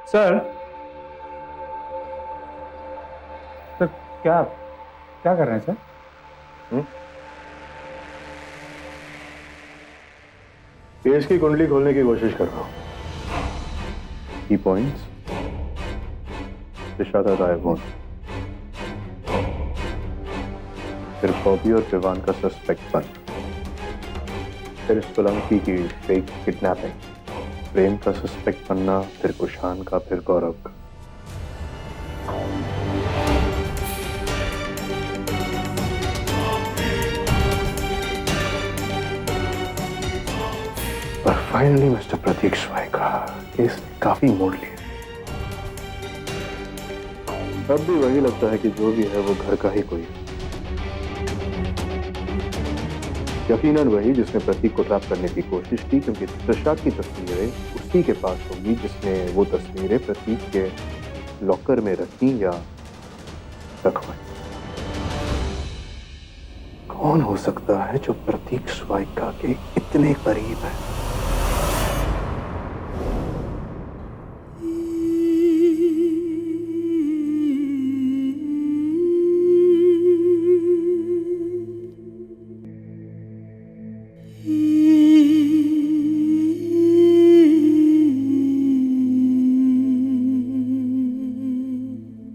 Sir sir क्या क्या कर रहे हैं सर? केस की कुंडली खोलने की कोशिश कर रहा हूं। की पॉइंट्स, दिशा का गायब होना, फिर बॉबी और विवान का सस्पेक्ट बनना, फिर सोलंकी की फेक किडनैपिंग, प्रेम का सस्पेक्ट बनना, फिर कुशान का, फिर गौरव का। और फाइनली मिस्टर प्रतीक स्वाई का केस काफी मोड़ लिया। अब भी वही लगता है कि जो भी है वो घर का ही कोई है। यकीनन वही जिसने प्रतीक को ट्रैप करने की कोशिश की, क्योंकि त्रिशा की तस्वीरें उसी के पास होंगी जिसने वो तस्वीरें प्रतीक के लॉकर में रखी या रखवाई। कौन हो सकता है जो प्रतीक स्वाइका के इतने करीब है?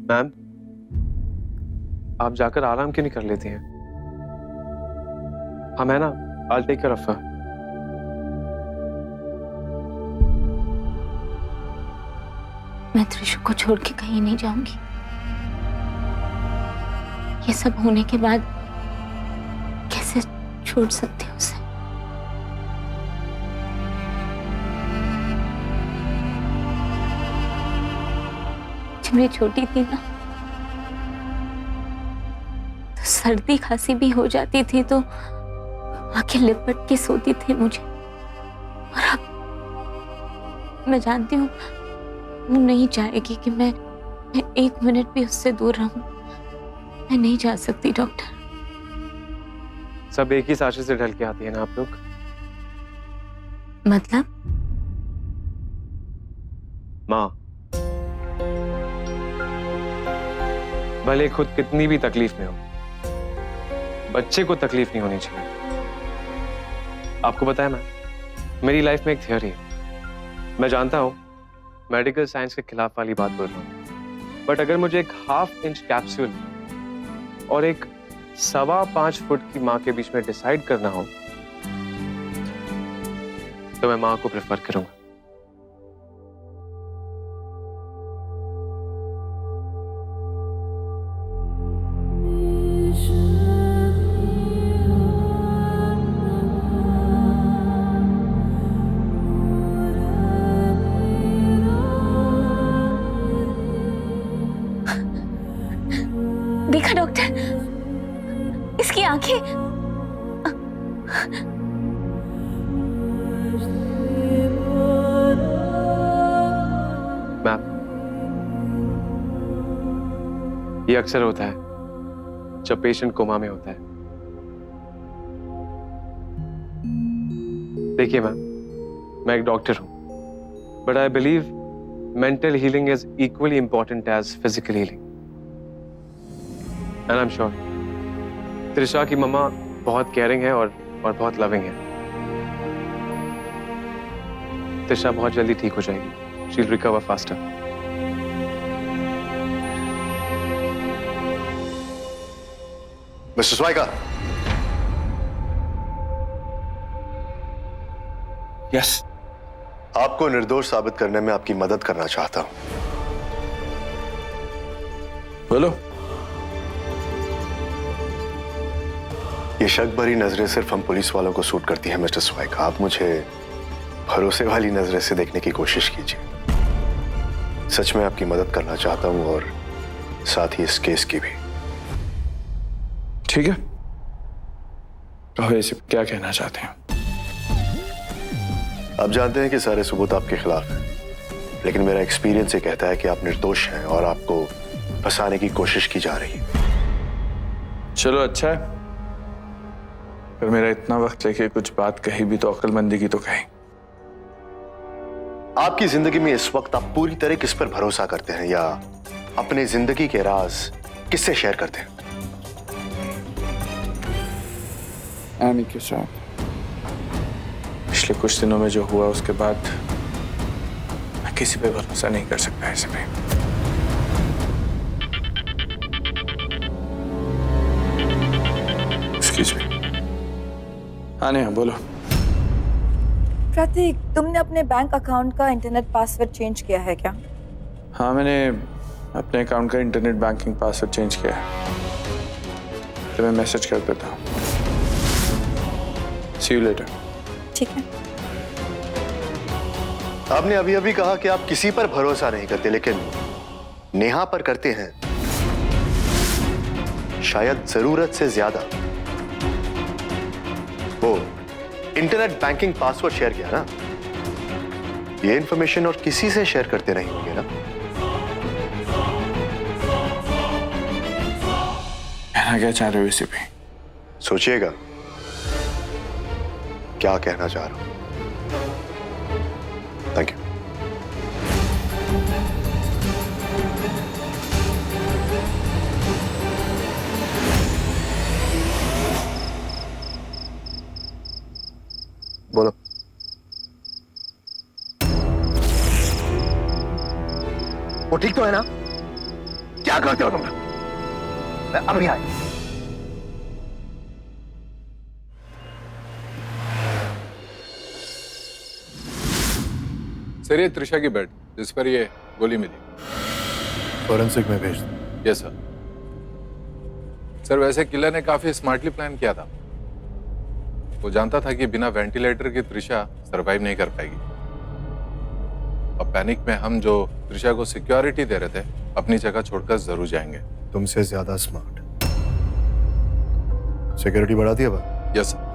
मैम, आप जाकर आराम क्यों नहीं कर लेती हैं? हम है ना, I'll take care of her. मैं त्रिशु को छोड़ के कहीं नहीं जाऊंगी। ये सब होने के बाद कैसे छोड़ सकते हो उसे? जब मैं छोटी थी ना, तो सर्दी खांसी भी हो जाती थी तो आके लिपट के सोती थी मुझे। और अब मैं जानती हूँ वो नहीं चाहेगी कि मैं एक मिनट भी उससे दूर रहूं। मैं नहीं जा सकती डॉक्टर। सब एक ही साजिश से ढल के आती है ना आप लोग। मतलब? माँ, भले खुद कितनी भी तकलीफ में हो, बच्चे को तकलीफ नहीं होनी चाहिए। आपको बताया मैं, मेरी लाइफ में एक थियरी है। मैं जानता हूं मेडिकल साइंस के खिलाफ वाली बात बोल रहा हूं, बट अगर मुझे एक 1/2 इंच कैप्सूल और एक 5.25 फुट की मां के बीच में डिसाइड करना हो, तो मैं मां को प्रेफर करूंगा। देखा डॉक्टर, इसकी आंखें। मैम, ये अक्सर होता है जब पेशेंट कोमा में होता है। देखिए मैम, मैं एक डॉक्टर हूं, but I believe mental healing is equally important as physical healing. And I am sure Trisha की मम्मा बहुत केयरिंग है और बहुत लविंग है। त्रिशा बहुत जल्दी ठीक हो जाएगी। She will recover faster. Mister स्वाइका। यस। आपको निर्दोष साबित करने में आपकी मदद करना चाहता हूं। बोलो। ये शक भरी नजरें सिर्फ हम पुलिस वालों को सूट करती हैं मिस्टर स्वाइका। आप मुझे भरोसे वाली नजरें से देखने की कोशिश कीजिए। सच में आपकी मदद करना चाहता हूं और साथ ही इस केस की भी। ठीक है, कहो इसे क्या कहना चाहते हैं? आप जानते हैं कि सारे सबूत आपके खिलाफ हैं, लेकिन मेरा एक्सपीरियंस ये कहता है कि आप निर्दोष हैं और आपको फंसाने की कोशिश की जा रही है। चलो अच्छा है, पर मेरा इतना वक्त लेके कुछ बात कही भी तो अक्लमंदी की तो कही। आपकी जिंदगी में इस वक्त आप पूरी तरह किस पर भरोसा करते हैं, या अपने जिंदगी के राज किससे शेयर करते हैं? एमी के साथ पिछले कुछ दिनों में जो हुआ उसके बाद मैं किसी पे भरोसा नहीं कर सकता ऐसे में। Excuse me. हाँ नेहा बोलो। प्रतीक, तुमने अपने बैंक अकाउंट का इंटरनेट पासवर्ड चेंज किया है क्या? हाँ मैंने अपने अकाउंट का इंटरनेट बैंकिंग पासवर्ड चेंज किया है, तो मैं मैसेज कर देता हूँ। सी यू लेटर। ठीक है। आपने अभी अभी कहा कि आप किसी पर भरोसा नहीं करते, लेकिन नेहा पर करते हैं, शायद जरूरत से ज्यादा। वो इंटरनेट बैंकिंग पासवर्ड शेयर किया ना, ये इंफॉर्मेशन और किसी से शेयर करते नहीं होंगे ना? कहना क्या चाह रहे हो इसी पे? सोचिएगा क्या कहना चाह रहा हूं। Thank you. बोलो। वो ठीक तो है ना? क्या करते हो तुम? मैं अभी आया। सर ये त्रिशा की बेड जिस पर ये गोली मिली, फॉरेंसिक में भेज दो। Yes sir. सर वैसे किलर ने काफी स्मार्टली प्लान किया था। वो जानता था कि बिना वेंटिलेटर के त्रिशा सरवाइव नहीं कर पाएगी। अब पैनिक में हम जो त्रिशा को सिक्योरिटी दे रहे थे, अपनी जगह छोड़कर जरूर जाएंगे। तुमसे ज्यादा स्मार्ट। सिक्योरिटी बढ़ा दिया बा? Yes sir.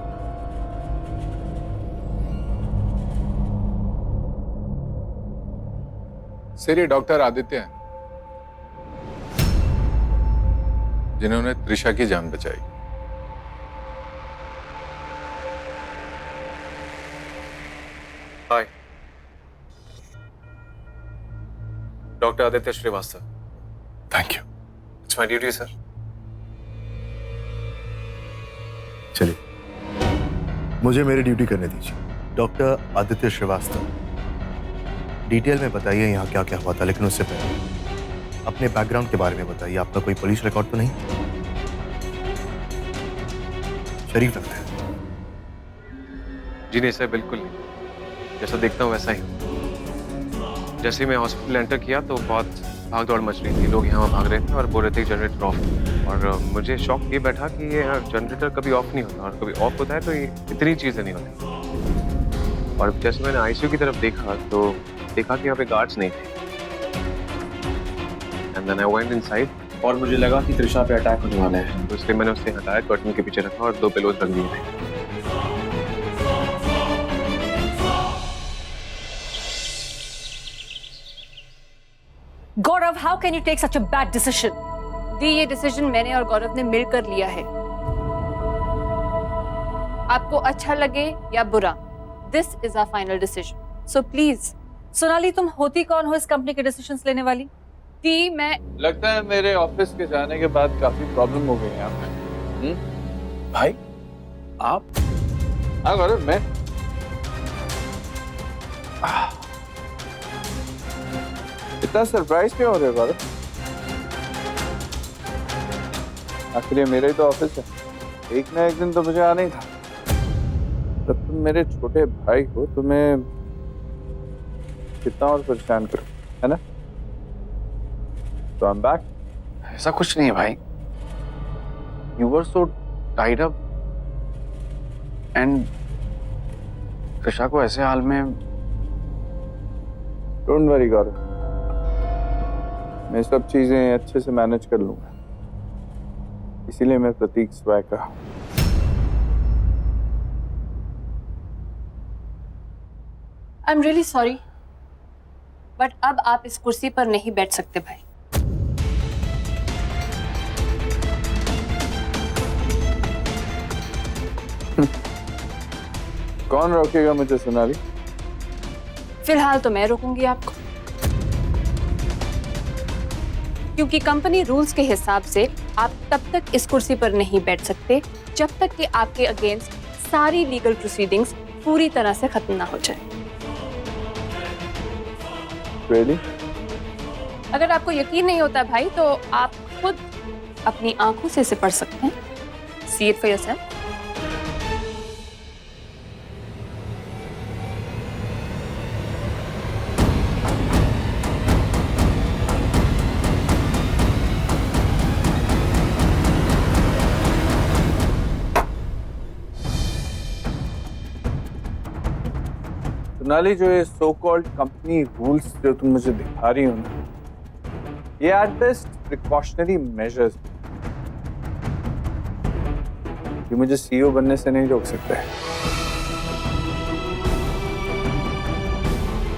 सर ये डॉक्टर आदित्य हैं जिन्होंने त्रिशा की जान बचाई। Hi, doctor Aditya Shrivastava. Thank you. It's my duty sir. चलिए, मुझे मेरी ड्यूटी करने दीजिए। डॉक्टर आदित्य श्रीवास्तव, डिटेल में बताइए यहाँ क्या क्या हुआ था, लेकिन उससे पहले अपने बैकग्राउंड के बारे में बताइए। आपका कोई पुलिस रिकॉर्ड तो नहीं? शरीफ लगता है। जी नहीं सर, बिल्कुल नहीं। जैसा देखता हूँ वैसा ही हूँ। जैसे ही मैं हॉस्पिटल एंटर किया तो बहुत भाग दौड़ मच रही थी। लोग यहाँ भाग रहे थे और बोल रहे थे जनरेटर ऑफ। और मुझे शौक ये बैठा कि ये जनरेटर कभी ऑफ नहीं होता, और कभी ऑफ होता है तो ये इतनी चीज़ें नहीं होती। और जैसे मैंने आईसीयू की तरफ देखा तो देखा कि यहाँ पे गार्ड्स नहीं थे। And then I went inside और मुझे लगा कि त्रिशा पे अटैक होने वाला है, तो इसलिए मैंने उससे हटाया, कर्टन के पीछे रखा और 2 पिलोज रख दिए थे। Gaurav, how can you take such a bad decision? दी, ये डिसीजन मैंने और गौरव ने मिलकर लिया है। आपको अच्छा लगे या बुरा, this is our final decision. So please. Sonali, तुम होती कौन हो इस कंपनी के डिसीजंस लेने वाली? दी, मैं लगता है मेरे ऑफिस के जाने के बाद काफी प्रॉब्लम हो गई है यहाँ पे। भाई आप? हाँ गौरव, मैं इतना सरप्राइज क्यों हो रहे हो गौरव? आखिर ये मेरा ही तो ऑफिस है, एक ना एक दिन तो मुझे आना ही था। जब तुम मेरे छोटे भाई हो तो मैं कितना और परेशान करूं, है ना? तो आई एम बैक। ऐसा कुछ नहीं है भाई, you were so tied up and Trisha को ऐसे हाल में। डोंट वरी गौरव, मैं सब चीजें अच्छे से मैनेज कर लूंगा। इसीलिए मैं प्रतीक स्वाय कहा। आई एम रियली सॉरी, बट अब आप इस कुर्सी पर नहीं बैठ सकते भाई। कौन रोकेगा मुझे सोनाली? फिलहाल तो मैं रोकूंगी आपको, क्योंकि कंपनी रूल्स के हिसाब से आप तब तक इस कुर्सी पर नहीं बैठ सकते जब तक कि आपके अगेंस्ट सारी लीगल प्रोसीडिंग्स पूरी तरह से खत्म ना हो जाए। Really? अगर आपको यकीन नहीं होता भाई, तो आप खुद अपनी आंखों से इसे पढ़ सकते हैं। See it for yourself. Sonali, जो ये सो कॉल्ड कंपनी रूल्स जो तुम मुझे दिखा रही हो ना, ये एट बेस्ट प्रिकॉशनरी मेजर्स, ये मुझे सीईओ बनने से नहीं रोक सकता है।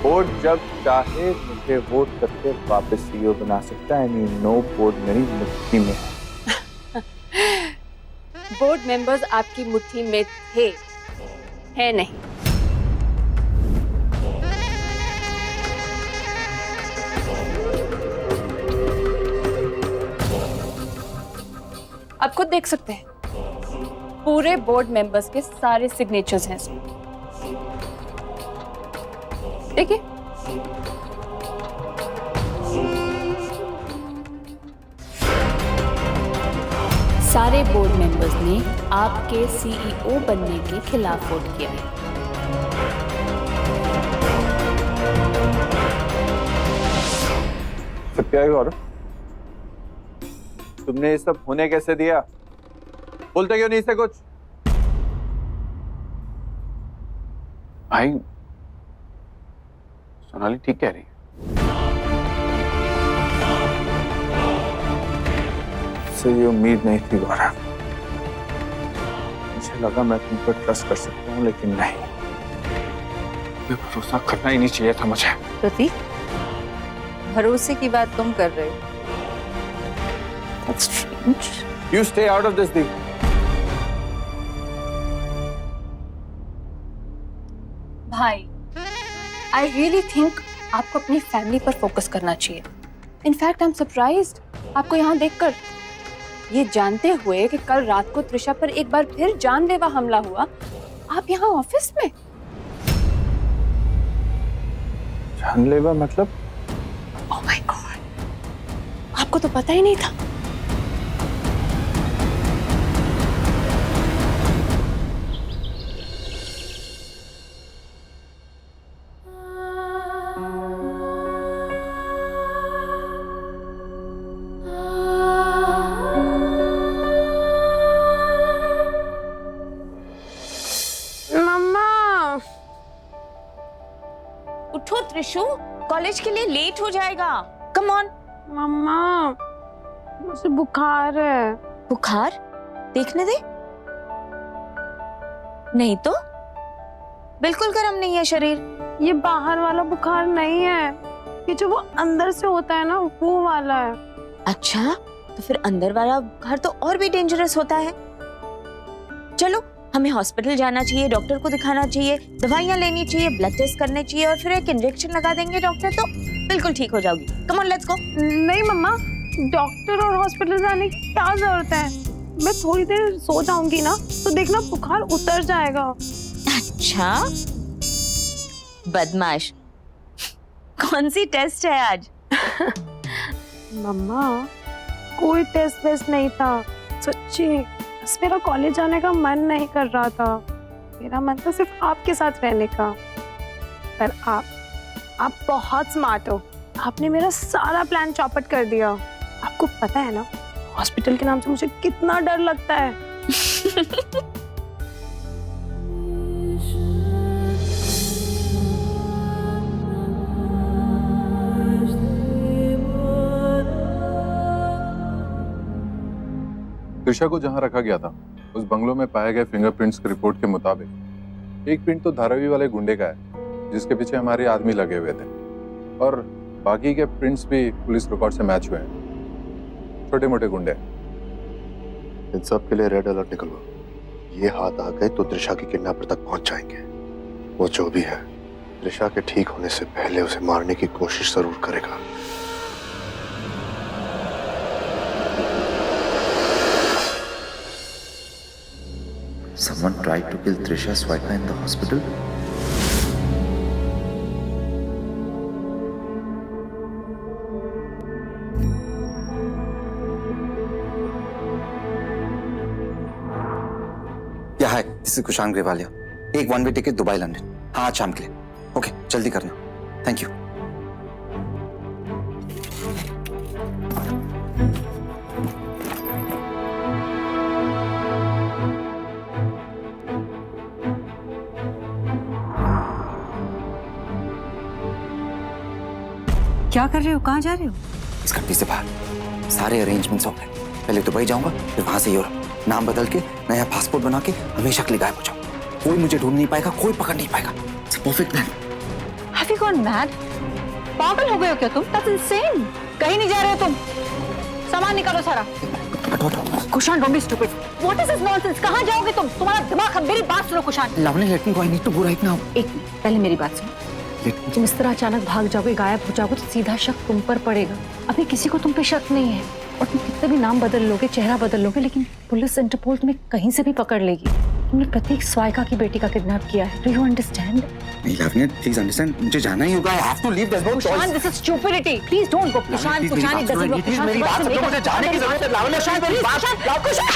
बोर्ड जब चाहे मुझे वोट करके वापस सीईओ बना सकता है। नो बोर्ड मेरी मुट्ठी में है। बोर्ड मेंबर्स आपकी मुट्ठी में थे, है नहीं। आप खुद देख सकते हैं, पूरे बोर्ड मेंबर्स के सारे सिग्नेचर्स हैं इसमें। देखिए, सारे बोर्ड मेंबर्स ने आपके सीईओ बनने के खिलाफ वोट किया है। सत्या गौरव, तुमने ये सब होने कैसे दिया? बोलते क्यों नहीं से कुछ? भाई सोनाली ठीक कह रही है। से ये उम्मीद नहीं थी गौरव। मुझे लगा मैं तुम पर ट्रस्ट कर सकता हूँ, लेकिन नहीं। भरोसा करना ही नहीं चाहिए था मुझे। प्रतीक, भरोसे की बात तुम कर रहे हो। That's strange. You stay out of this thing. भाई, I really think आपको अपनी फैमिली पर फोकस करना चाहिए। इनफैक्ट आई एम सरप्राइज्ड आपको यहाँ देखकर, ये जानते हुए कि कल रात को त्रिशा पर एक बार फिर जानलेवा हमला हुआ, आप यहाँ ऑफिस में। जानलेवा मतलब? ओह माय गॉड, आपको तो पता ही नहीं था। उठो त्रिशु, कॉलेज के लिए लेट हो जाएगा। Come on. मम्मा, मुझे बुखार है। बुखार? देखने दे। नहीं तो बिल्कुल गर्म नहीं है शरीर। ये बाहर वाला बुखार नहीं है, ये जो वो अंदर से होता है ना, वो वाला है। अच्छा, तो फिर अंदर वाला बुखार तो और भी डेंजरस होता है। चलो, हमें हॉस्पिटल जाना चाहिए, डॉक्टर को दिखाना चाहिए, दवाइयाँ लेनी चाहिए, ब्लड टेस्ट करने चाहिए और फिर एक इंजेक्शन लगा देंगे डॉक्टर, तो बिल्कुल ठीक हो जाओगी। Come on, let's go. नहीं मम्मा, डॉक्टर और हॉस्पिटल जाने की क्या जरूरत है? मैं थोड़ी देर सो जाऊंगी ना, तो देखना बुखार उतर जाएगा। अच्छा, बदमाश। कौन सी टेस्ट है आज? मम्मा, कोई टेस्ट वेस्ट नहीं था, सच्ची। बस मेरा कॉलेज जाने का मन नहीं कर रहा था। मेरा मन था सिर्फ आपके साथ रहने का। पर आप बहुत स्मार्ट हो। आपने मेरा सारा प्लान चौपट कर दिया। आपको पता है ना, हॉस्पिटल के नाम से मुझे कितना डर लगता है। त्रिशा को जहां रखा गया था, उस बंगलों में पाए गए फिंगरप्रिंट्स की रिपोर्ट के मुताबिक एक प्रिंट तो धारावी वाले गुंडे का है, जिसके पीछे हमारे आदमी लगे हुए थे, और बाकी के प्रिंट्स भी पुलिस रिकॉर्ड से मैच हुए हैं। छोटे मोटे गुंडे। इन सब के लिए रेड अलर्ट निकलवा। ये हाथ आ गए तो त्रिशा के किडनैपर तक पहुंच जाएंगे। वो जो भी है त्रिशा के ठीक होने से पहले उसे मारने की कोशिश जरूर करेगा। Someone tried to kill Trisha Swaika in the hospital? Yeah, hi. This is Kushan Grevalia. एक one way ticket Dubai London. हाँ, आज शाम के लिए। ओके, जल्दी करना। Thank you. क्या कर रहे हो? कहाँ जा रहे हो? इस कंट्री से बाहर सारे अरेंजमेंट्स हो गए। पहले दुबई जाऊंगा, फिर वहां से यूरोप। नाम बदल के नया पासपोर्ट बना के हमेशा के लिए गायब हो जाऊंगा। कोई मुझे ढूंढ नहीं पाएगा, कोई पकड़ नहीं पाएगा। It's perfect plan. Have you gone mad? पागल हो गए हो क्या तुम? That's insane. कहीं नहीं जा रहे हो तुम। सामान निकालो सारा। Kushan, don't be stupid. What is this nonsense? कहाँ जाओगे तुम? तुम्हारा दिमाग खराब। मेरी बात सुनो Kushan. Lovely, let me go. I need to go right now. एक मिनट, पहले मेरी बात सुनो। तुम इस तरह अचानक भाग जाओगे, गायब हो जाओगे तो सीधा शक तुम पर पड़ेगा। अभी किसी को तुम पे शक नहीं है और तुम कितने भी नाम बदल लोगे, चेहरा बदल लोगे, लेकिन पुलिस इंटरपोल तुम्हें कहीं से भी पकड़ लेगी। तुमने प्रतीक स्वाइका की बेटी का किडनैप किया है। Do you understand? नहीं लवली, प्लीज अंडरस्टैंड। मुझे जाना ही होगा। I have to leave. There is no choice. This is stupidity. Please don't go. Kushan, Kushan, it doesn't work. Kushan, मेरी बात सुनो। मुझे जाने की जरूरत है। लवली, कुशान, मेरी बात कुशान, कुशान।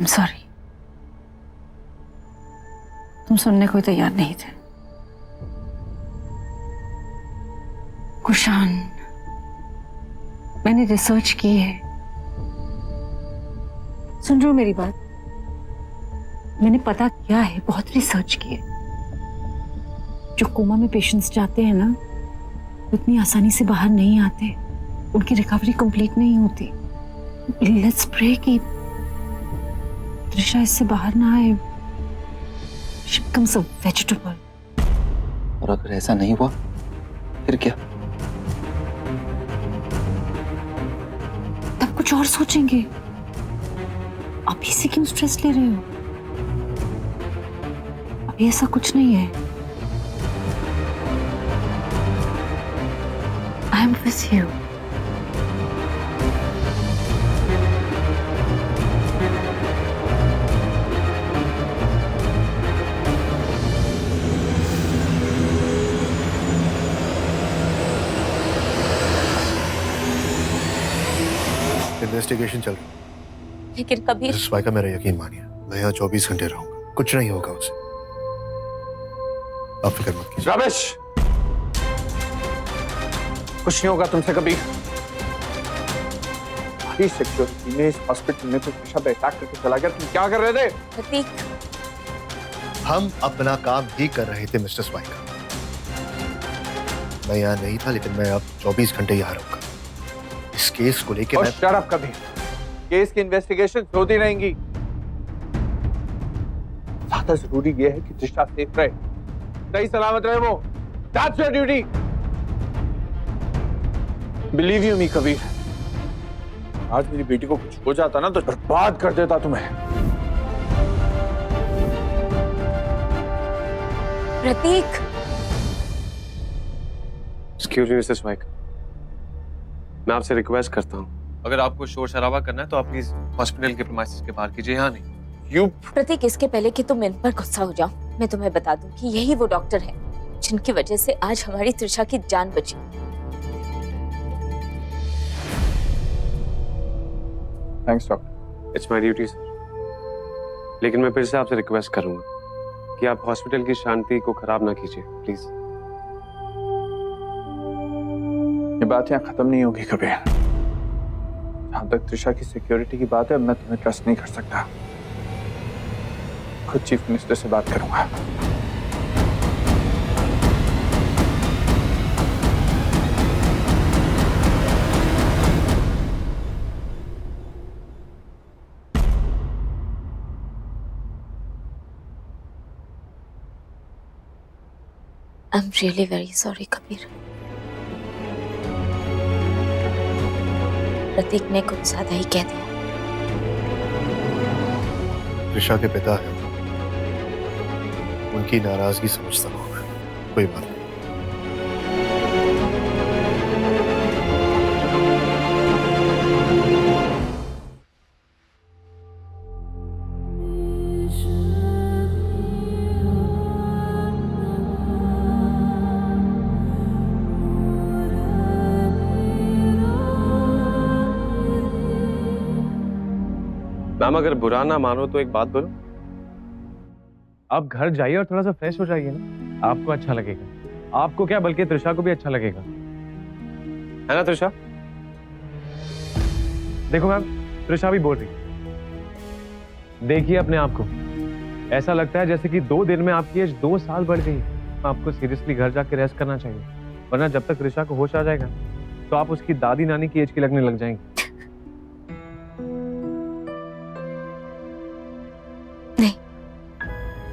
I'm sorry. तुम सुनने को तैयार नहीं थे। कुशान, मैंने रिसर्च की है। सुन रहे हो मेरी बात? मैंने पता किया है, बहुत रिसर्च की है। जो कोमा में पेशेंट्स जाते हैं ना, वो इतनी आसानी से बाहर नहीं आते। उनकी रिकवरी कंप्लीट नहीं होती। लेट्स प्रे कि त्रिशा इससे बाहर ना आए। She becomes a vegetable. और अगर ऐसा नहीं हुआ फिर क्या? तब कुछ और सोचेंगे। अभी से क्यों स्ट्रेस ले रहे हो? अभी ऐसा कुछ नहीं है। I am with you. Investigation चल रही है। लेकिन कबीर, मिसेस स्वाइका, मेरा यकीन मानिए, मैं यहाँ 24 घंटे रहूंगा। कुछ नहीं होगा उसे। आप फिक्र मत कीजिए। रमेश, कुछ नहीं होगा तुमसे कभी। भारी सिक्योरिटी में इस हॉस्पिटल में तो त्रिशा पे अटैक करके चला गया। तुम क्या कर रहे थे? प्रतीक, हम अपना काम ही कर रहे थे मिस्टर स्वाइका। मैं यहाँ नहीं था, लेकिन मैं अब 24 घंटे यहाँ रहूंगा। इस केस को लेके मैं... शट अप कभी। केस की इन्वेस्टिगेशन होती रहेंगी। ज्यादा जरूरी यह है कि त्रिशा सेफ रहे, सही सलामत रहे वो। That's your duty. Believe you me Kabir, आज मेरी बेटी को कुछ हो जाता ना तो बर्बाद कर देता तुम्हें। प्रतीक। एक्सक्यूज मी मिसेस स्वाइका, मैं आपसे रिक्वेस्ट करता हूँ, अगर आपको शोर शराबा करना है तो आप प्लीज हॉस्पिटल के प्रीमाइसेस के बाहर कीजिए, यहाँ नहीं। प्रतीक, इसके पहले कि तुम इन पर गुस्सा हो जाओ, मैं तुम्हें बता दूं कि यही वो डॉक्टर है जिनकी वजह से आज हमारी त्रिशा की जान बची। Thanks doctor. It's my duty sir, लेकिन मैं फिर से आपसे रिक्वेस्ट करूंगा कि आप हॉस्पिटल की शांति को खराब ना कीजिए, प्लीज। ये बात यहाँ खत्म नहीं होगी कभी। जहां तक त्रिशा की सिक्योरिटी की बात है, मैं तुम्हें ट्रस्ट नहीं कर सकता। खुद चीफ मिनिस्टर से बात करूंगा। I am really very sorry Kabir. Prateek ने कुछ ज्यादा ही कह दिया। त्रिशा के पिता हैं, उनकी नाराजगी समझता हूँ मैं, कोई बात नहीं। मैम अगर बुरा ना मानो तो एक बात बोलो, आप घर जाइए और थोड़ा सा फ्रेश हो जाइए ना, आपको अच्छा लगेगा। आपको क्या बल्कि त्रिशा को भी अच्छा लगेगा, है ना त्रिशा? देखो मैम, त्रिशा भी बोल रही, देखिए अपने आप को, ऐसा लगता है जैसे कि 2 दिन में आपकी एज 2 साल बढ़ गई। आपको सीरियसली घर जाके रेस्ट करना चाहिए, वरना जब तक त्रिशा को होश आ जाएगा तो आप उसकी दादी नानी की एज की लगने लग जाएंगे।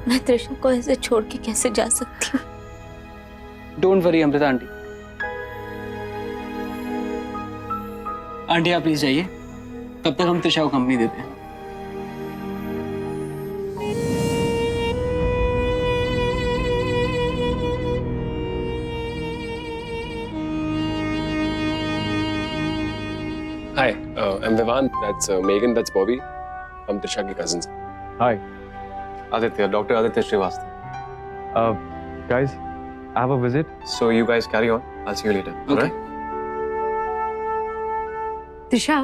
मैं त्रिशा को ऐसे छोड़ के कैसे जा सकती हूँ? Don't worry Amrita aunty. Aunty आप प्लीज जाइए, तब तक हम त्रिशा को कंपनी देते हैं। Hi, I'm Vivan. That's Megan. That's Bobby. I'm Trisha के cousins. Hi, Aditya, Dr. Aditya Srivastava. Guys, I have a visit, so you guys carry on. I'll see you later. Okay. All right? Trisha,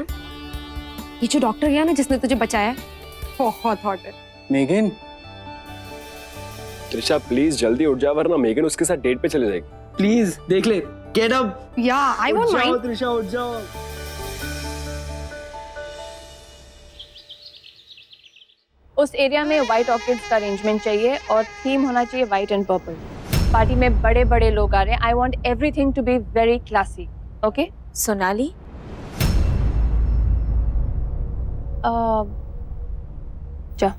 ये जो doctor गया ना जिसने तुझे बचाया, बहुत hot है। मेगन, Trisha, please जल्दी उठ जा वरना मेगन उसके साथ डेट पे चले जाएगी. प्लीज देख ले। Get up. या आई वोंट माइंड। त्रिशा उठ जाओ। उस एरिया में व्हाइट ऑर्किड्स का अरेंजमेंट चाहिए और थीम होना चाहिए व्हाइट एंड पर्पल। पार्टी में बड़े बड़े लोग आ रहे हैं। I want everything to be very classy. Okay Sonali, जा।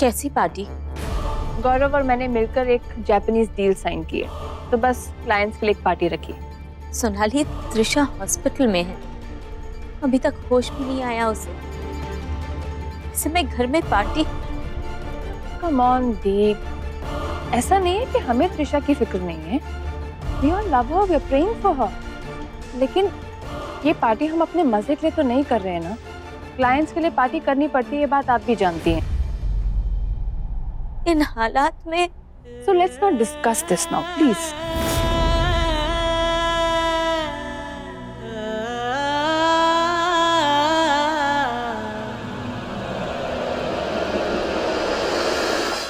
कैसी पार्टी? गौरव और मैंने मिलकर एक जापानीज डील साइन की है, तो बस क्लाइंट्स के लिए एक पार्टी रखी। सोनाली, त्रिशा हॉस्पिटल में है, अभी तक होश भी नहीं आया उसे। इस समय घर में पार्टी? कम ऑन दीप, ऐसा नहीं है कि हमें त्रिशा की फिक्र नहीं है। We all love her, we are praying for her. लेकिन ये पार्टी हम अपने मजे के लिए तो नहीं कर रहे हैं ना। क्लाइंट्स के लिए पार्टी करनी पड़ती है, ये बात आप भी जानती हैं। इन हालात में So let's not discuss this now, please.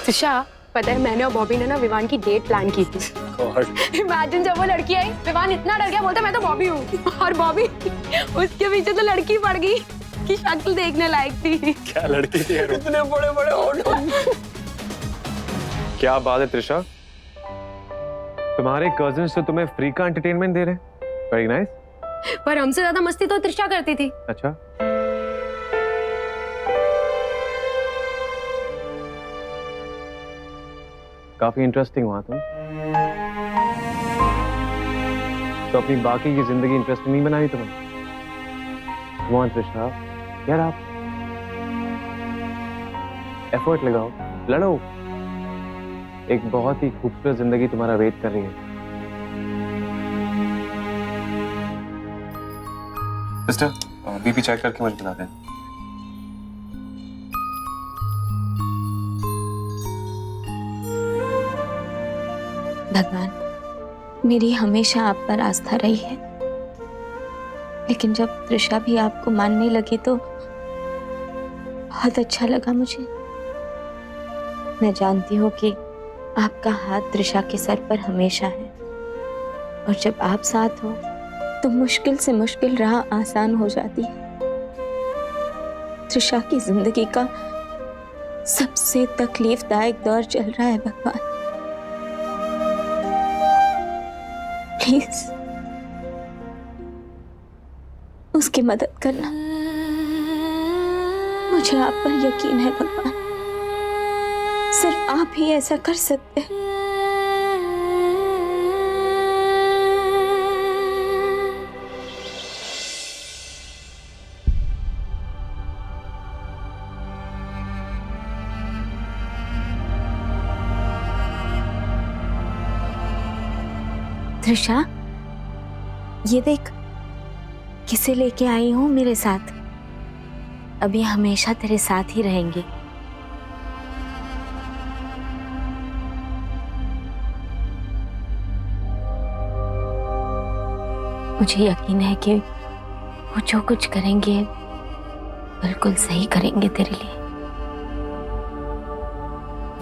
Trisha, पता है मैंने और बॉबी ने ना विवान की डेट प्लान की थी। इमेजिन जब वो लड़की आई, विवान इतना डर गया, बोलता मैं तो बॉबी हूँ, और बॉबी उसके पीछे तो लड़की पड़ गई कि शक्ल देखने लायक थी। क्या लड़की थी यार, इतने बड़े बड़े होठ। क्या बात है त्रिशा, तुम्हारे कजिन्स तो तुम्हें फ्री का एंटरटेनमेंट दे रहे हैं। Very nice. पर हमसे ज्यादा मस्ती तो त्रिशा करती थी। अच्छा, काफी इंटरेस्टिंग हुआ तुम। तो अपनी बाकी की जिंदगी इंटरेस्टिंग नहीं बनाई तुम्हें? Come on, त्रिशा, यार आप एफर्ट लगाओ, लड़ो। एक बहुत ही खूबसूरत जिंदगी तुम्हारा वेट कर रही है। सिस्टर, बीपी चेक करके मुझे बता दें। भगवान, मेरी हमेशा आप पर आस्था रही है, लेकिन जब त्रिशा भी आपको मानने लगी तो बहुत अच्छा लगा मुझे। मैं जानती हूँ कि आपका हाथ त्रिशा के सर पर हमेशा है, और जब आप साथ हो तो मुश्किल से मुश्किल राह आसान हो जाती है। त्रिशा की जिंदगी का सबसे तकलीफदायक दौर चल रहा है भगवान, प्लीज उसकी मदद करना। मुझे आप पर यकीन है भगवान। सिर्फ आप ही ऐसा कर सकते हैं। त्रिशा, ये देख, किसे लेके आई हूँ मेरे साथ। अभी हमेशा तेरे साथ ही रहेंगे। मुझे यकीन है कि वो जो कुछ करेंगे बिल्कुल सही करेंगे तेरे लिए।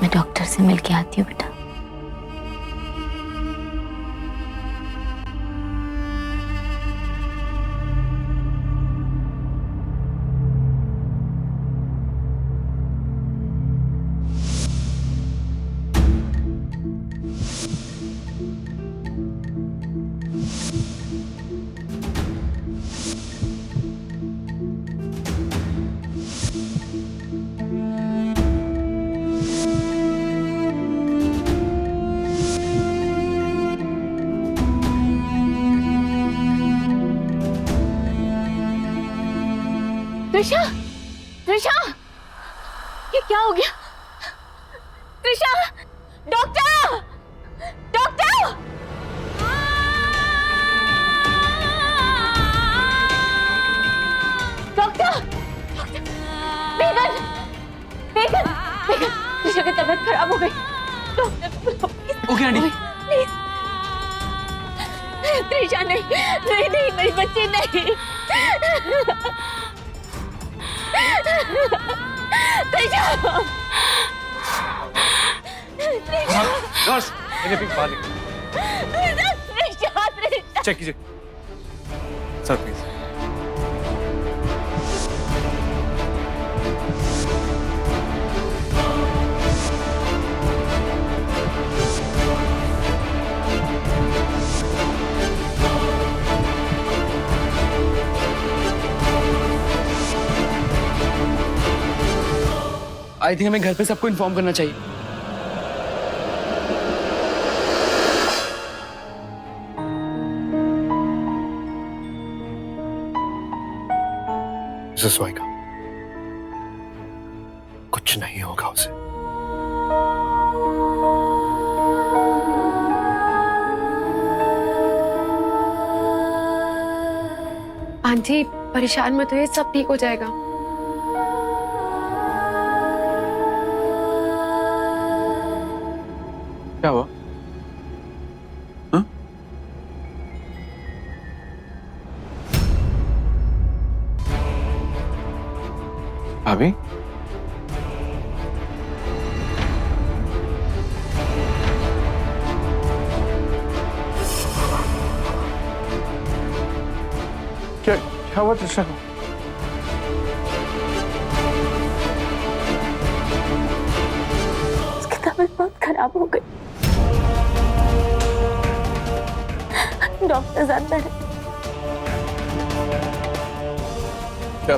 मैं डॉक्टर से मिलके आती हूँ बेटा। त्रिशा, त्रिशा, ये क्या हो गया? Trisha, doctor, doctor! डॉक्टर, बेगन, बेगन, बेगन, त्रिशा की तबीयत खराब हो गई। Doctor, okay aunty. Please, Trisha नहीं, नहीं, नहीं, मेरी बच्ची नहीं। नर्स, इन्हें भी बाहर निकालो। चेक कीजिए सर प्लीज। आई थिंक हमें घर पे सबको इन्फॉर्म करना चाहिए। स्वाइका, कुछ नहीं होगा उसे। आंटी परेशान मत होइए, सब ठीक हो जाएगा। क्या हुआ? हाँ? भाभी, क्या हुआ त्रिशा को? उसकी तबीयत बहुत खराब हो गई। डॉक्टर अंदर है। क्या?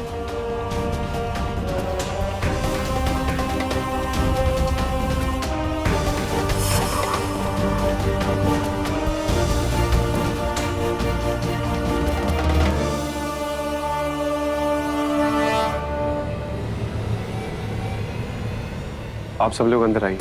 आप सब लोग अंदर आइए।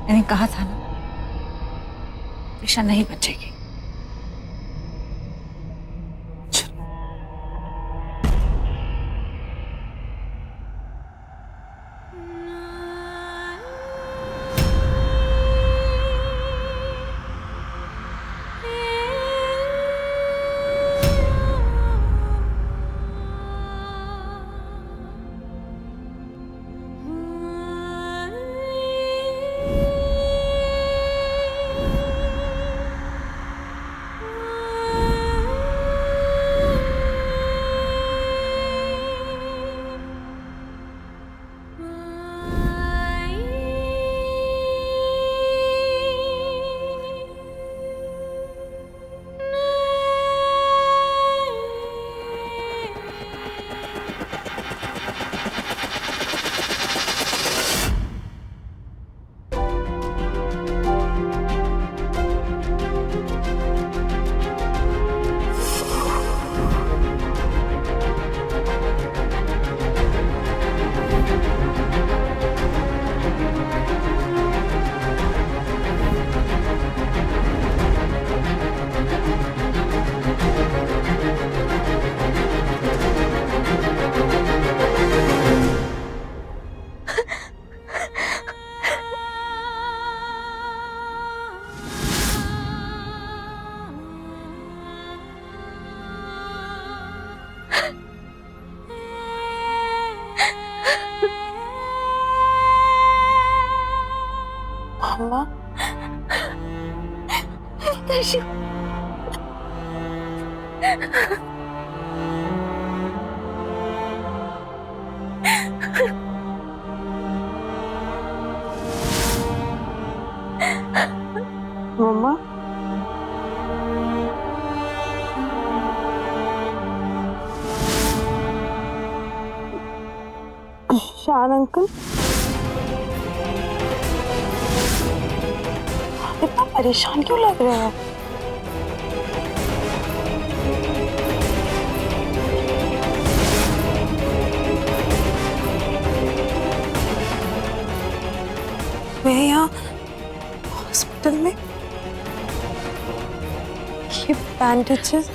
मैंने कहा था ना, त्रिशा नहीं बचेगी। त्रिशु मम्मा शान अंकल इतना परेशान क्यों लग रहे हैं? मैं यहाँ हॉस्पिटल में ये बैंडेजेस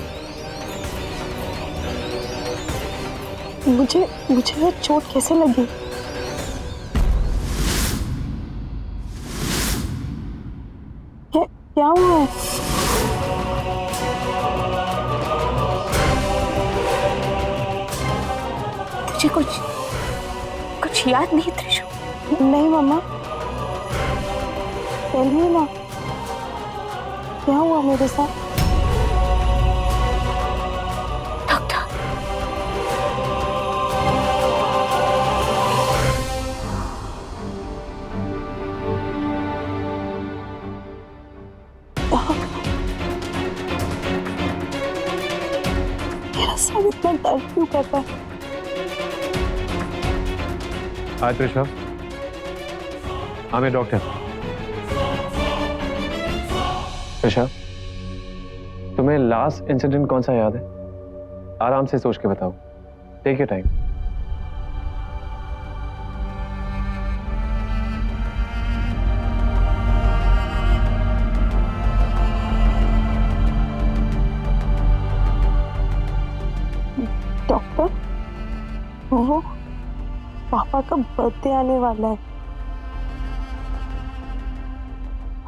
मुझे ये चोट कैसे लगी? क्या हुआ है? तुझे कुछ याद नहीं त्रिशु? नहीं मम्मा, टेल मी ना, क्या हुआ मेरे साथ? डॉक्टर, मेरा सर इतना दर्द क्यों करता है? Hi Trisha, I'm a doctor. Trisha, तुम्हें लास्ट इंसिडेंट कौन सा याद है? आराम से सोच के बताओ, टेक योर टाइम। डॉक्टर, वो पापा का बर्थडे आने वाला है,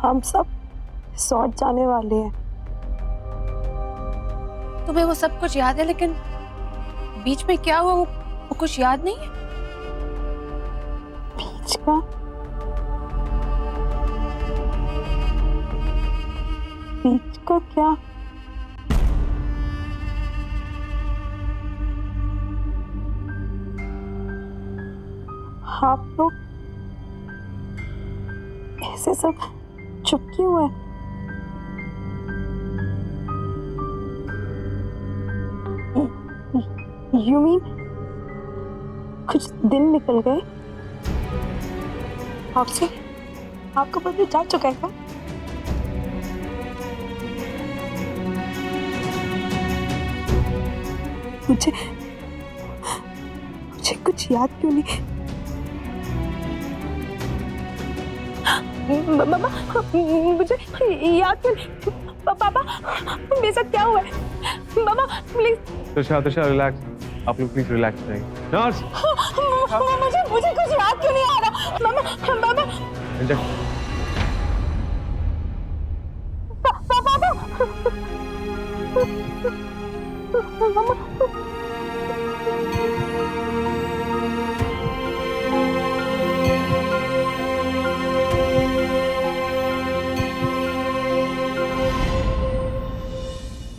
हम सब रिसॉर्ट जाने वाले हैं। तुम्हें वो सब कुछ याद है, लेकिन बीच में क्या हुआ वो कुछ याद नहीं है? बीच का? बीच का क्या? आप लोग ऐसे सब चुप क्यों है? You mean कुछ दिन निकल गए? आपसे आपका बर्थडे जा चुका है क्या? मुझे कुछ याद क्यों नहीं? मामा, मुझे याद क्यों नहीं? पापा, मेरे साथ क्या हुआ है? मामा प्लीज। त्रिशा, रिलैक्स, आप लोग प्लीज रिलैक्स रहिए। नर्स, मुझे कुछ याद क्यों नहीं आ रहा? मामा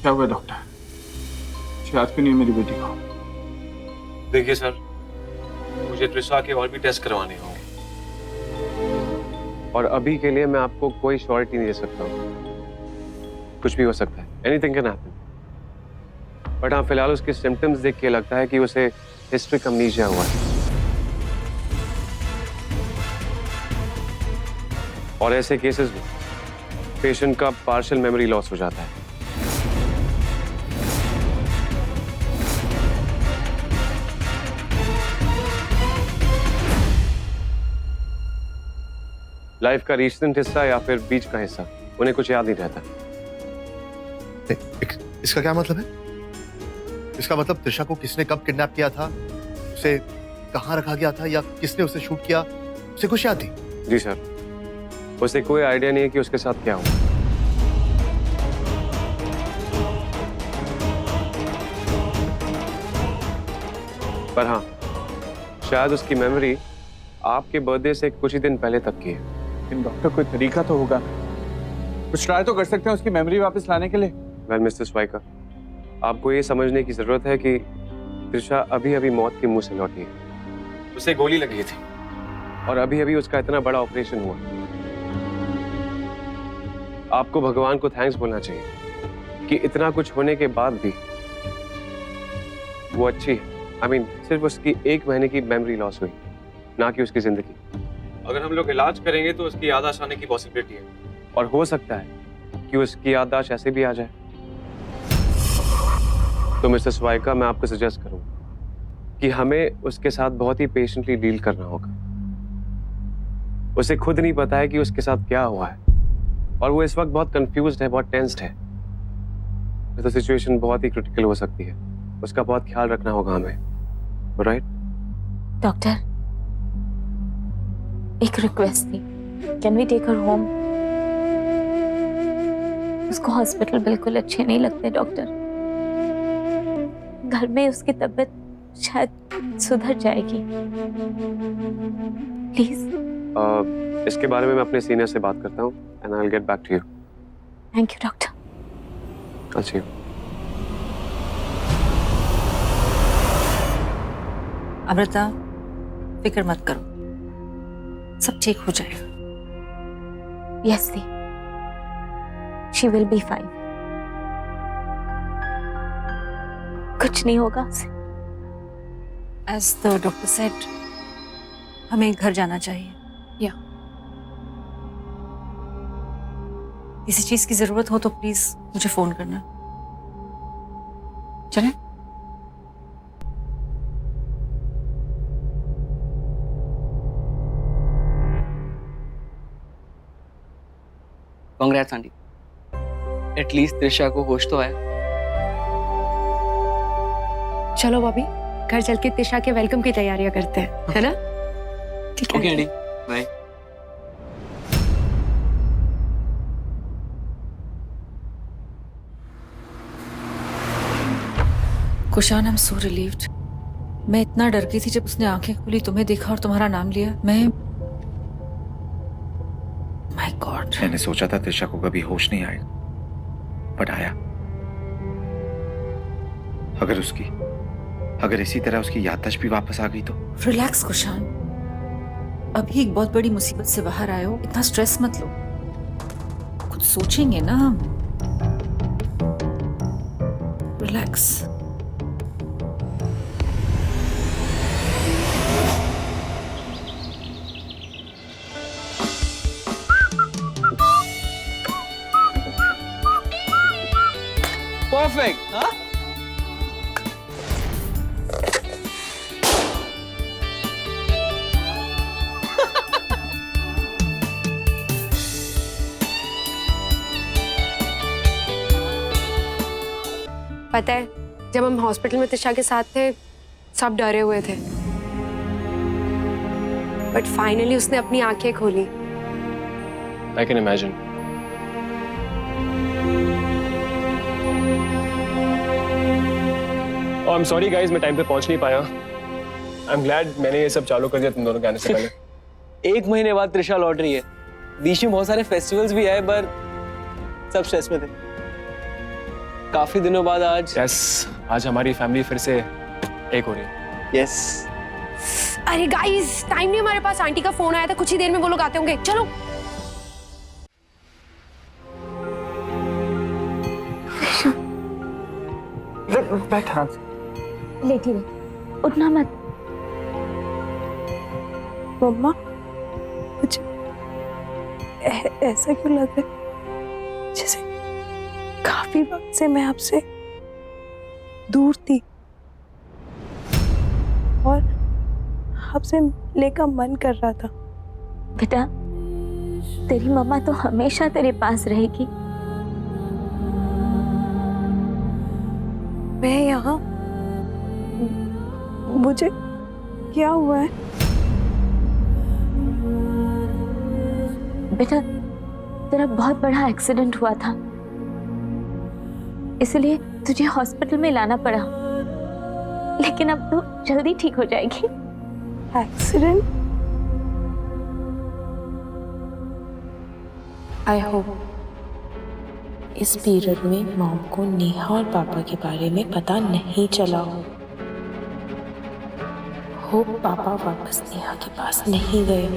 क्या हुआ डॉक्टर? याद क्यों नहीं है मेरी बेटी को? देखिए सर, मुझे त्रिशा के और भी टेस्ट करवाने होंगे और अभी के लिए मैं आपको कोई श्योरिटी नहीं दे सकता हूँ। कुछ भी हो सकता है, एनीथिंग कैन हैपन। बट हाँ, फिलहाल उसके सिम्टम्स देख के लगता है कि उसे हिस्ट्रिक अमनीशिया हुआ है और ऐसे केसेस में पेशेंट का पार्शियल मेमोरी लॉस हो जाता है। लाइफ का रिसेंट हिस्सा या फिर बीच का हिस्सा, उन्हें कुछ याद नहीं रहता। इसका क्या मतलब है? इसका मतलब त्रिशा को किसने कब किडनैप किया था, उसे कहाँ रखा गया था या किसने उसे शूट किया, उसे कुछ याद नहीं? जी सर, उसे कोई आइडिया नहीं है कि उसके साथ क्या हुआ। पर हाँ, शायद उसकी मेमोरी आपके बर्थडे से कुछ ही दिन पहले तक की है। लेकिन डॉक्टर कोई तरीका तो होगा। कुछ ट्राई तो कर सकते हैं उसकी मेमोरी वापस लाने के लिए। वेल मिस्टर स्वाइका, आपको ये समझने की जरूरत है कि त्रिशा अभी अभी मौत के मुंह से लौटी है। उसे गोली लगी थी और अभी अभी उसका इतना बड़ा ऑपरेशन हुआ। आपको भगवान को थैंक्स बोलना चाहिए कि इतना कुछ होने के बाद भी वो अच्छी है। I mean, सिर्फ उसकी 1 महीने की मेमोरी लॉस हुई, ना कि उसकी जिंदगी। अगर हम लोग इलाज करेंगे तो उसकी याददाश्त आने की पॉसिबिलिटी है, और हो सकता है कि उसकी याददाश्त ऐसे भी आ जाए। तो मिस्टर स्वाइका, मैं आपको सजेस्ट करूंगा कि हमें उसके साथ बहुत ही पेशेंटली डील करना होगा। उसे खुद नहीं पता है कि उसके साथ क्या हुआ है, और वो इस वक्त बहुत कंफ्यूज्ड है, बहुत टेंस्ड है। तो सिचुएशन बहुत ही क्रिटिकल हो सकती है। उसका बहुत ख्याल रखना होगा हमें, राइट? डॉक्टर, एक रिक्वेस्ट थी, can we take her home? उसको हॉस्पिटल बिल्कुल अच्छे नहीं लगते डॉक्टर। घर में उसकी तबीयत शायद सुधर जाएगी। प्लीज। इसके बारे में मैं अपने सीनियर से बात करता हूँ and I will get back to you. Thank you doctor. अच्छा। अमृता, फिक्र मत करो, सब ठीक हो जाएगा। यस दी, शी विल बी फाइन। कुछ नहीं होगा उसे। एज द डॉक्टर सेड, हमें घर जाना चाहिए। या किसी चीज की जरूरत हो तो प्लीज मुझे फोन करना। चलें? कांग्रेट्स आंटी, एटलीस्ट त्रिशा को होश तो आया। चलो भाभी, घर चल के त्रिशा के वेलकम की तैयारियां करते हैं, है ना? ठीक है okay aunty, bye. Kushan, I am so relieved. मैं इतना डर गई थी जब उसने आंखें खोली, तुम्हें देखा और तुम्हारा नाम लिया। माय गॉड, मैंने सोचा था त्रिशा को कभी होश नहीं आएगा, बट आया। अगर इसी तरह उसकी याददाश्त भी वापस आ गई तो? रिलैक्स कुशान, अभी एक बहुत बड़ी मुसीबत से बाहर आए हो, इतना स्ट्रेस मत लो। कुछ सोचेंगे ना हम। रिलैक्स। परफेक्ट। हाँ, पता है, जब हम हॉस्पिटल में त्रिशा के साथ थे, सब डरे हुए थे, बट फाइनली उसने अपनी आंखें खोली। I can imagine. Oh, I'm sorry guys, मैं टाइम पे पहुंच नहीं पाया। I'm glad मैंने ये सब चालू कर दिया तुम दोनों के आने से पहले। 1 महीने बाद त्रिशा लौट रही है। बीच में बहुत सारे फेस्टिवल्स भी आए, पर सब स्ट्रेस में थे। काफी दिनों बाद आज हमारी फैमिली फिर से एक हो रही है। यस। अरे गाइस, टाइम नहीं हमारे पास। आंटी का फोन आया था, कुछ ही देर में वो लोग आते होंगे। चलो। बैठ आराम से। लेटी रहे, उठना मत। मम्मा, मुझे ऐसा क्यों लग रहा है जैसे काफी वक्त से मैं आपसे दूर थी और आपसे मिलने का मन कर रहा था। बेटा, तेरी मम्मा तो हमेशा तेरे पास रहेगी। मैं यहाँ, मुझे क्या हुआ है? बेटा, तेरा बहुत बड़ा एक्सीडेंट हुआ था, इसलिए तुझे हॉस्पिटल में लाना पड़ा, लेकिन अब तो जल्दी ठीक हो जाएगी। एक्सीडेंट? आई होप इस पीरियड में मॉम को नेहा और पापा के बारे में पता नहीं चला हो पापा वापस नेहा के पास नहीं गए।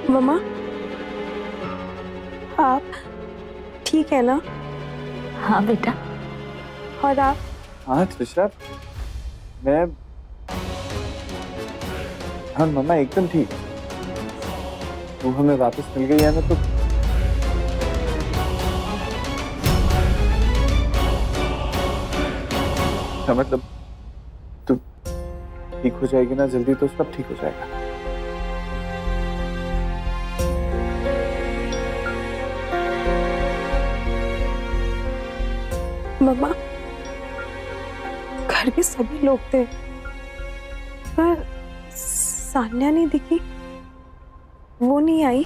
मम्मा, आप ठीक है ना? हाँ बेटा। और आप? हाँ त्रिशा, मैं, हाँ मम्मा एकदम ठीक। तू हमें वापस मिल गई है ना, तो मतलब तू ठीक हो जाएगी ना जल्दी, तो सब ठीक हो जाएगा। मम्मा, घर के सभी लोग थे पर सान्या नहीं दिखी, वो नहीं आई।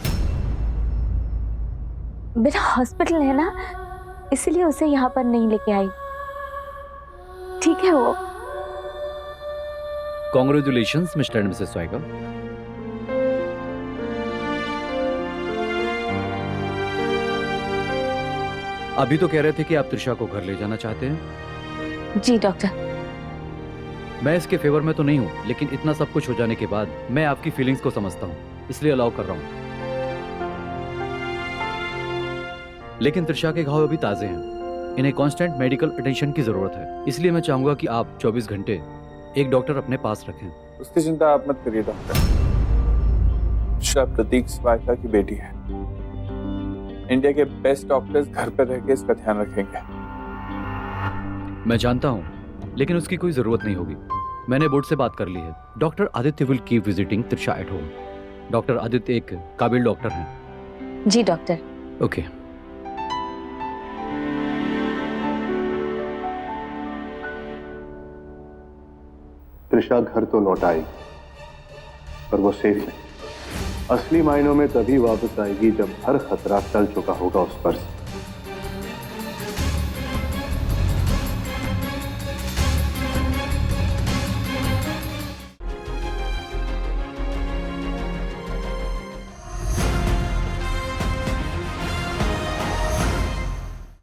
बेटा हॉस्पिटल है ना, इसलिए उसे यहाँ पर नहीं लेके आई। ठीक है वो। कॉन्ग्रेचुलेशंस मिस्टर एंड मिसेस स्वाइगा। अभी तो कह रहे थे कि आप त्रिशा को घर ले जाना चाहते हैं। जी डॉक्टर। मैं इसके फेवर में तो नहीं हूं, लेकिन इतना सब कुछ हो जाने के बाद मैं आपकी फीलिंग्स को समझता हूं, इसलिए अलाउ कर रहा हूं। लेकिन त्रिशा के घाव अभी ताजे हैं, इन्हें कांस्टेंट मेडिकल अटेंशन की जरूरत है, इसलिए मैं चाहूंगा कि आप 24 घंटे एक डॉक्टर अपने पास रखें। उसकी चिंता आप मत करिए डॉक्टर। त्रिशा प्रतीक स्वाइका की बेटी है। इंडिया के बेस्ट डॉक्टर्स घर पर रह के इसका ध्यान रखेंगे। मैं जानता हूं, लेकिन उसकी कोई जरूरत नहीं होगी। मैंने बोर्ड से बात कर ली है। Doctor Aditya will keep visiting Trisha at home. Doctor Aditya एक काबिल डॉक्टर हैं। जी डॉक्टर। ओके। त्रिशा घर तो लौट आई, पर वो सेफ नहीं। असली मायनों में तभी वापस आएगी जब हर खतरा टल चुका होगा उस पर से।